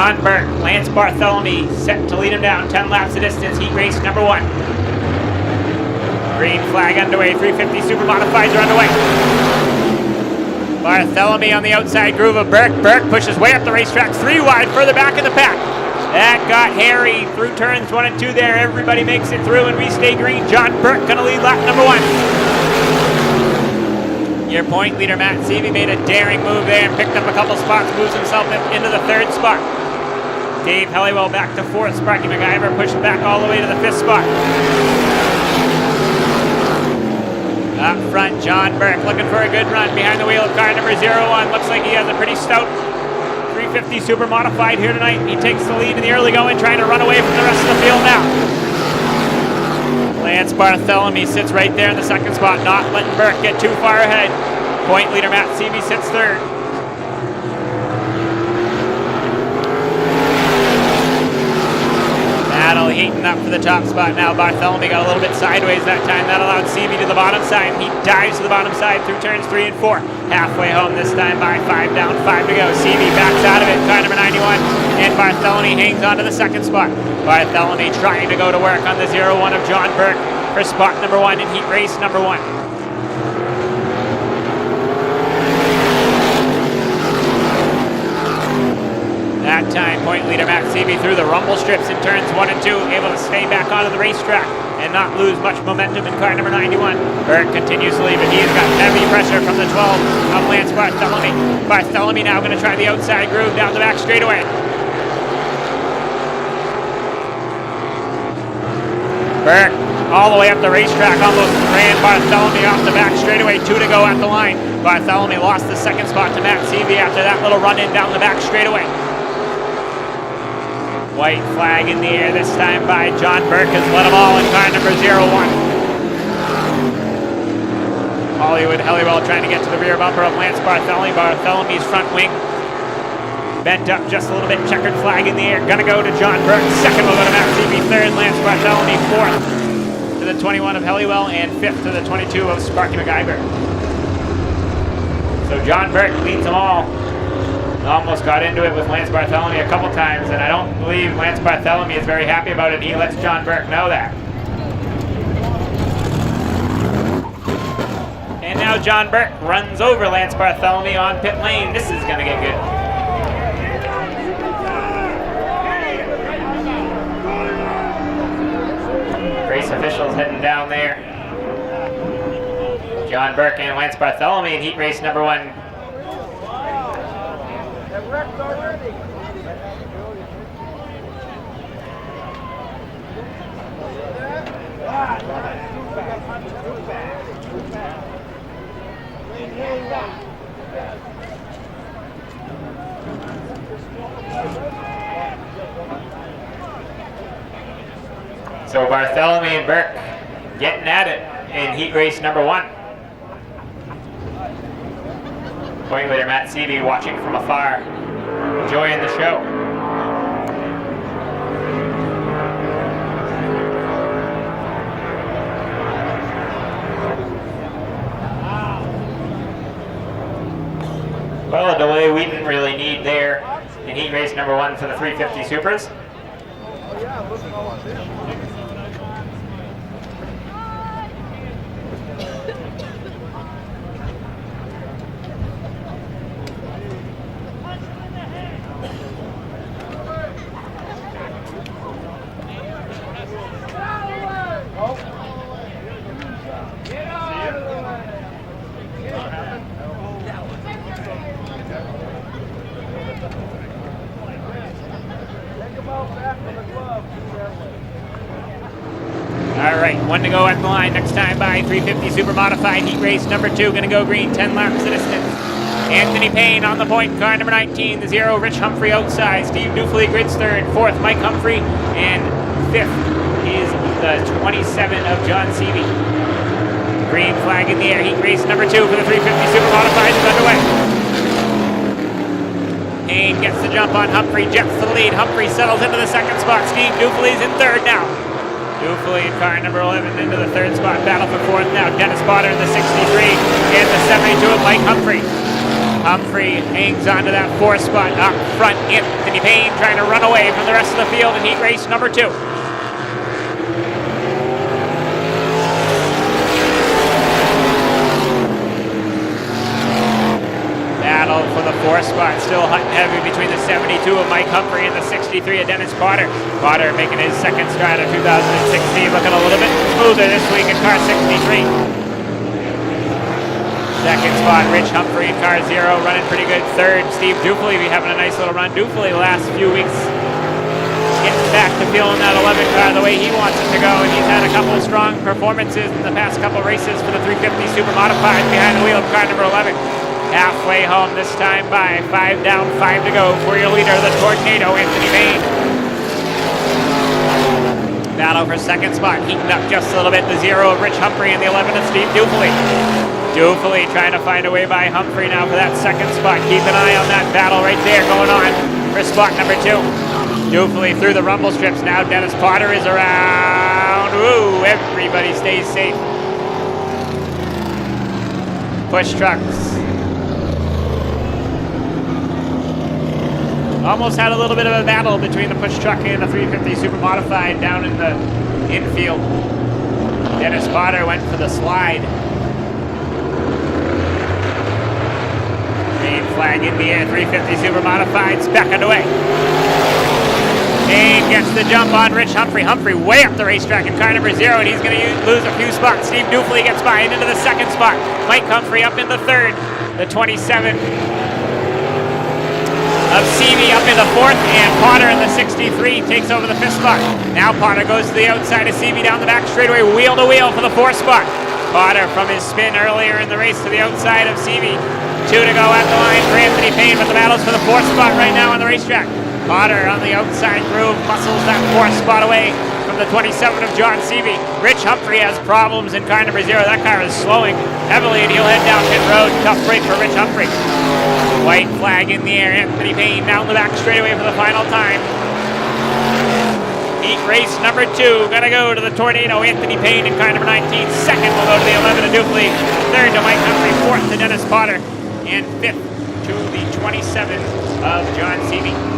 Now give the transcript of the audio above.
John Burke, Lance Bartholomew set to lead him down 10 laps of distance. Heat race number 1. Green flag underway. 350 Supermodifieds are underway. Bartholomew on the outside groove of Burke. Burke pushes way up the racetrack, 3 wide, further back in the pack. That got hairy through turns 1 and 2 there. Everybody makes it through and we stay green. John Burke gonna lead lap number 1. Your point leader, Matt Seavey, made a daring move there and picked up a couple spots, moves himself into the 3rd spot. Dave Helliwell back to 4th. Sparky MacGyver pushing back all the way to the 5th spot. Up front, John Burke looking for a good run behind the wheel of car number 01. Looks like he has a pretty stout 350 Super Modified here tonight. He takes the lead in the early going, trying to run away from the rest of the field now. Lance Bartholomew sits right there in the 2nd spot, not letting Burke get too far ahead. Point leader Matt Seavey sits 3rd. Battle heating up for the top spot now. Bartholomew got a little bit sideways that time. That allowed Seavey to the bottom side. He dives to the bottom side through turns 3 and 4. Halfway home this time by 5 down, 5 to go. Seavey backs out of it, car number 91. And Bartholomew hangs on to the 2nd spot. Bartholomew trying to go to work on the 01 of John Burke for spot number 1 in heat race number 1. That time, point leader Matt Seavey through the rumble strips in turns 1 and 2, able to stay back onto the racetrack and not lose much momentum in car number 91. Burke continues to lead, but he has got heavy pressure from the 12 of Lance Bartholomew. Bartholomew now going to try the outside groove down the back straightaway. Burke all the way up the racetrack, almost ran Bartholomew off the back straightaway. 2 to go at the line. Bartholomew lost the 2nd spot to Matt Seavey after that little run in down the back straightaway. White flag in the air this time by John Burke has led them all in car number 01. Hollywood Helliwell trying to get to the rear bumper of Lance Bartholomew. Bartholomew's front wing bent up just a little bit. Checkered flag in the air. Gonna go to John Burke. 2nd will go to Matt Seavey. 3rd, Lance Bartholomew. 4th to the 21 of Helliwell. And 5th to the 22 of Sparky MacGyver. So John Burke leads them all. Almost got into it with Lance Bartholomew a couple times, and I don't believe Lance Bartholomew is very happy about it. He lets John Burke know that. And now John Burke runs over Lance Bartholomew on pit lane. This is going to get good. Race officials heading down there. John Burke and Lance Bartholomew in heat race number 1. Wrecked already. So Bartholomew and Burke getting at it in heat race number 1. Point leader Matt Seavey watching from afar, enjoying the show. Well, a delay we didn't really need there in heat race number 1 for the 350 Supers. Oh yeah, listen all on this. All right, 1 to go at the line. Next time by 350 Super Modified heat race number 2. Going to go green, 10 laps of distance. Anthony Payne on the point, car number 19. The 0, Rich Humphrey outside. Steve Dufley grids 3rd. 4th, Mike Humphrey. And 5th is the 27 of John Seavey. Green flag in the air. Heat race number 2 for the 350 Super Modified is underway. Payne gets the jump on Humphrey, jets to the lead. Humphrey settles into the 2nd spot. Steve Dufley's in 3rd now. Dufley in car number 11 into the 3rd spot. Battle for 4th now. Dennis Potter in the 63 and the 72 of Mike Humphrey. Humphrey hangs onto that 4 spot up front. Anthony Payne trying to run away from the rest of the field in heat race number 2. Battle for the 4 spot, still hot and heavy between the 72 of Mike Humphrey and the 63 of Dennis Potter. Potter making his second start of 2016, looking a little bit smoother this week in car 63. Second spot, Rich Humphrey in car 0, running pretty good. Third, Steve Dufley having a nice little run. Dufley the last few weeks getting back to feeling that 11 car the way he wants it to go, and he's had a couple of strong performances in the past couple races for the 350 Supermodifieds behind the wheel of car number 11. Halfway home this time by 5 down, 5 to go for your leader, the Tornado, Anthony Payne. Battle for second spot, heating up just a little bit. The 0 of Rich Humphrey and the 11 of Steve Dufley. Dufley trying to find a way by Humphrey now for that second spot. Keep an eye on that battle right there going on for spot number 2. Dufley through the rumble strips. Now Dennis Potter is around. Woo, everybody stays safe. Push trucks. Almost had a little bit of a battle between the push truck and the 350 Supermodified down in the infield. Dennis Potter went for the slide. Green flag in the air, 350 Supermodifieds back underway. Payne gets the jump on Rich Humphrey. Humphrey way up the racetrack in car number 0, and he's going to lose a few spots. Steve Dufley gets by and into the second spot. Mike Humphrey up in the third. The 27 of Seavey up in the 4th, and Potter in the 63 takes over the 5th spot. Now Potter goes to the outside of Seavey down the back straightaway, wheel to wheel for the 4th spot. Potter from his spin earlier in the race to the outside of Seavey. 2 to go at the line for Anthony Payne, but the battle's for the 4th spot right now on the racetrack. Potter on the outside groove muscles that 4th spot away from the 27 of John Seavey. Rich Humphrey has problems in car number 0. That car is slowing heavily, and he'll head down pit road. Tough break for Rich Humphrey. White flag in the air. Anthony Payne down the back straightaway for the final time. Heat race number 2. Gonna go to the Tornado, Anthony Payne in car number 19. Second will go to the 11 of Dufley. Third to Mike Humphrey. 4th to Dennis Potter. And 5th to the 27 of John Seavey.